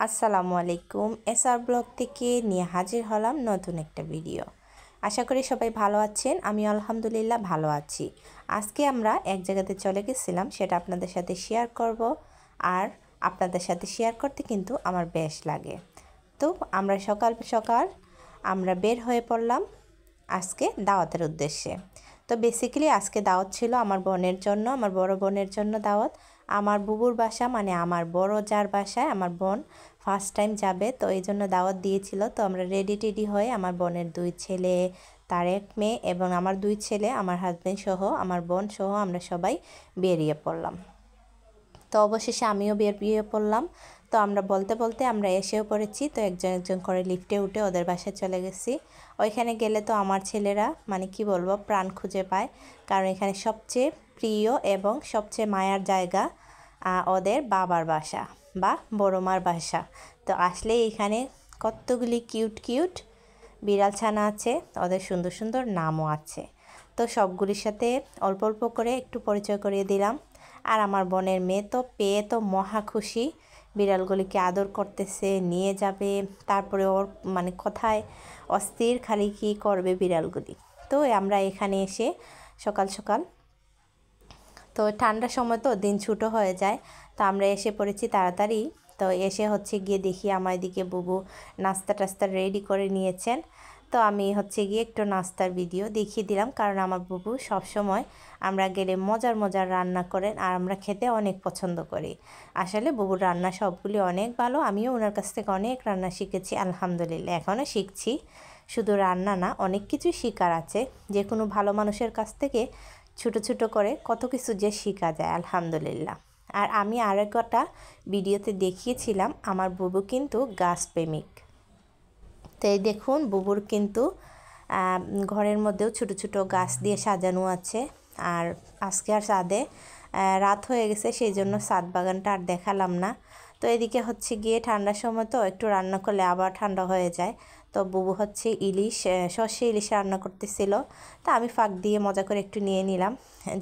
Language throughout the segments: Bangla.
আসসালামু আলাইকুম। এসআর ব্লগ থেকে নিয়ে হাজির হলাম নতুন একটা ভিডিও। আশা করি সবাই ভালো আছেন। আমি আলহামদুলিল্লাহ ভালো আছি। আজকে আমরা এক জায়গাতে চলে গেছিলাম, সেটা আপনাদের সাথে শেয়ার করব। আর আপনাদের সাথে শেয়ার করতে কিন্তু আমার বেশ লাগে। তো আমরা সকাল সকাল আমরা বের হয়ে পড়লাম আজকে দাওয়াতের উদ্দেশ্যে। তো বেসিক্যালি আজকে দাওয়াত ছিল আমার বোনের জন্য, আমার বড় বোনের জন্য দাওয়াত। আমার বুবুর বাসা মানে আমার বড় যার বাসায় আমার বোন ফার্স্ট টাইম যাবে, তো এই জন্য দাওয়াত দিয়েছিল। তো আমরা রেডি টেডি হয়ে আমার বোনের দুই ছেলে, তার এক মেয়ে এবং আমার দুই ছেলে, আমার হাজব্যান্ড সহ, আমার বোন সহ আমরা সবাই বেরিয়ে পড়লাম। তো অবশেষে আমিও বেরিয়ে পড়লাম। তো আমরা বলতে বলতে আমরা এসেও পড়েছি। তো একজন একজন করে লিফটে উঠে ওদের বাসায় চলে গেছি। ওইখানে গেলে তো আমার ছেলেরা মানে কি বলবো প্রাণ খুঁজে পায়, কারণ এখানে সবচেয়ে প্রিয় এবং সবচেয়ে মায়ার জায়গা ওদের বাবার বাসা বা বড় মার বাসা। তো আসলে এখানে কতগুলি কিউট কিউট বিড়াল ছানা আছে, ওদের সুন্দর সুন্দর নামও আছে। তো সবগুলির সাথে অল্প অল্প করে একটু পরিচয় করিয়ে দিলাম। আর আমার বোনের মেয়ে তো পেয়ে তো মহা খুশি, বিড়ালগুলিকে আদর করতেছে, নিয়ে যাবে, তারপরে ওর মানে কোথায় অস্থির, খালি কী করবে বিড়ালগুলি। তো আমরা এখানে এসে সকাল সকাল, তো ঠান্ডার সময় তো দিন ছোটো হয়ে যায়, তো আমরা এসে পড়েছি তাড়াতাড়ি। তো এসে গিয়ে দেখি আমার দিকে বুবু নাস্তা টাস্তা রেডি করে নিয়েছেন। তো আমি গিয়ে একটু নাস্তার ভিডিও দেখিয়ে দিলাম, কারণ আমার বুবু সবসময় আমরা গেলে মজার মজার রান্না করেন আর আমরা খেতে অনেক পছন্দ করি। আসলে বুবুর রান্না সবগুলি অনেক ভালো, আমিও ওনার কাছ থেকে অনেক রান্না শিখেছি আলহামদুলিল্লাহ, এখনও শিখছি। শুধু রান্না না, অনেক কিছুই শেখার আছে। যে কোনো ভালো মানুষের কাছ থেকে ছোটো ছোটো করে কত কিছু যে শেখা যায় আলহামদুলিল্লাহ। আর আমি আরেকটা ভিডিওতে দেখিয়েছিলাম আমার বুবু কিন্তু গাছপ্রেমিক। তো এই দেখুন বুবুর কিন্তু ঘরের মধ্যেও ছোটো ছোটো গাছ দিয়ে সাজানো আছে। আর আজকে আর ছাদে রাত হয়ে গেছে, সেই জন্য ছাদ বাগানটা আর দেখালাম না। তো এদিকে গিয়ে ঠান্ডার সময় তো একটু রান্না করলে আবার ঠান্ডা হয়ে যায়। তো বুবু ইলিশ, সর্ষে ইলিশ রান্না করতেছিল। তা আমি ফাঁক দিয়ে মজা করে একটু নিয়ে নিলাম,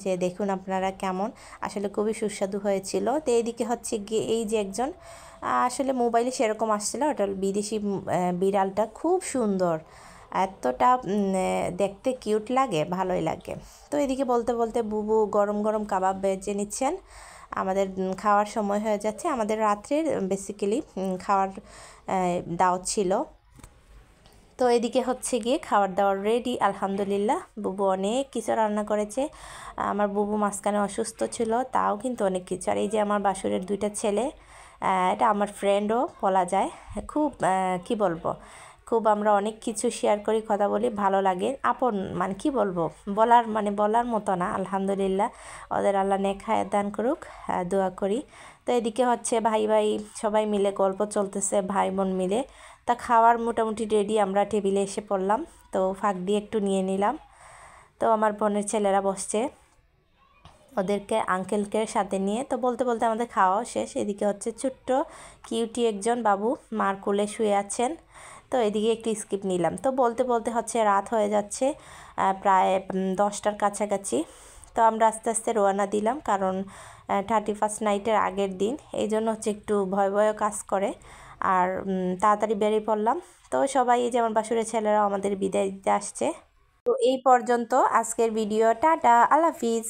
যে দেখুন আপনারা কেমন, আসলে খুবই সুস্বাদু হয়েছিল। তো এইদিকে গিয়ে এই যে একজন আসলে মোবাইলে সেরকম আসছিল, ওটা বিদেশি বিড়ালটা খুব সুন্দর, এতটা দেখতে কিউট লাগে, ভালোই লাগে। তো এদিকে বলতে বলতে বুবু গরম গরম কাবাব ভেজে নিচ্ছেন। আমাদের খাওয়ার সময় হয়ে যাচ্ছে, আমাদের রাত্রের বেসিক্যালি খাওয়ার দাওয়াত ছিল। তো এদিকে গিয়ে খাবার দাবার রেডি আলহামদুলিল্লাহ। বুবু অনেক কিছু রান্না করেছে। আমার বুবু মাঝখানে অসুস্থ ছিল, তাও কিন্তু অনেক কিছু। আর এই যে আমার বাসুরের দুইটা ছেলে, এটা আমার ফ্রেন্ডও বলা যায়। খুব কি বলবো, খুব আমরা অনেক কিছু শেয়ার করি, কথা বলি, ভালো লাগে, আপন মানে কি বলবো, বলার মতো না আলহামদুলিল্লাহ। ওদের আল্লাহ নেক হায়াত দান করুক, দোয়া করি। তো এদিকে ভাই ভাই সবাই মিলে গল্প চলতেছে, ভাই বোন মিলে। তা খাওয়ার মোটামুটি রেডি, আমরা টেবিলে এসে পড়লাম। তো ফাঁক দিয়ে একটু নিয়ে নিলাম। তো আমার বোনের ছেলেরা বসছে, ওদেরকে আঙ্কেলকে সাথে নিয়ে। তো বলতে বলতে আমাদের খাওয়াও শেষ। এদিকে ছোট্ট কিউটি একজন বাবু মার কোলে শুয়ে আছেন। তো এদিকে একটু স্কিপ নিলাম। তো বলতে বলতে রাত হয়ে যাচ্ছে, প্রায় 10টার কাছাকাছি। তো আমরা আস্তে আস্তে রওনা দিলাম, কারণ 31st নাইটের আগের দিন, এই জন্য একটু ভয় ভয়ও কাজ করে। আর তাড়াতাড়ি বেরিয়ে পড়লাম। তো সবাই, এই যে আমার বাসুরের ছেলেরাও আমাদের বিদায় দিতে আসছে। তো এই পর্যন্ত আজকের ভিডিও, টাটা, আল্লাহ হাফিজ।